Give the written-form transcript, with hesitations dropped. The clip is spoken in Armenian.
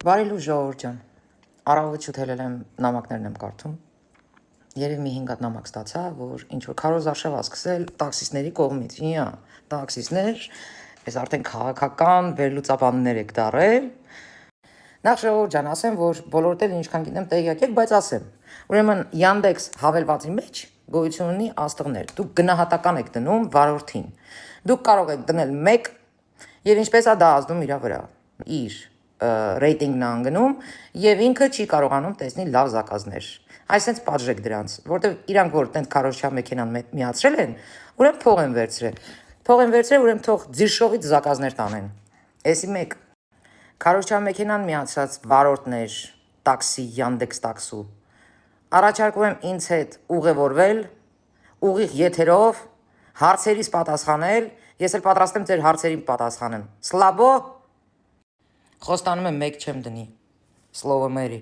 Բարի ժողովուրդ ջան, առավոտ շուտել եմ նամակներն եմ կարդում, երև մի 5 հատ նամակ ստացա, որ ինչ-որ քարոզ արշավ ա սկսել տաքսիստների կողմից, տաքսիստներ, ես արդեն քաղաքական վերլուծաբաններ եք դարել, նախ ժողովուրդ ջան, ասեմ, որ բոլորդ էլ ինչքան գիտեմ տեղյակ եք, բայց ասեմ, ուրեմն Yandex հավելվածի մեջ գոյություն ունի աստղներ, դուք գնահատական եք դնում վարորդին, դուք կարող եք դնել 1 եւ ինչպես է դա ազդում իրա վրա, իր ռեյտինգն է անգնում եւ ինքը չի կարողանում տեսնի լավ զակազներ։ Այսինքն պատժեք դրանց, որտեվ իրանք որ տենց քարոզչա մեքենան միացրել են, ուրեմն փող են վերցրել։ Փող են վերցրել, ուրեմն թող ձիրշողից զակազներ տանեն։ Էսի մեկ քարոզչա մեքենան միացած վարորդներ, տաքսի, Yandex տաքսու։ Առաջարկում եմ ինձ հետ ուղևորվել, ուղիղ եթերով հարցերից պատասխանել, ես էլ պատրաստ եմ ձեր հարցերին պատասխանեմ։ Սլաբո Խոստանում եմ 1 չեմ դնի, Slovo Mary։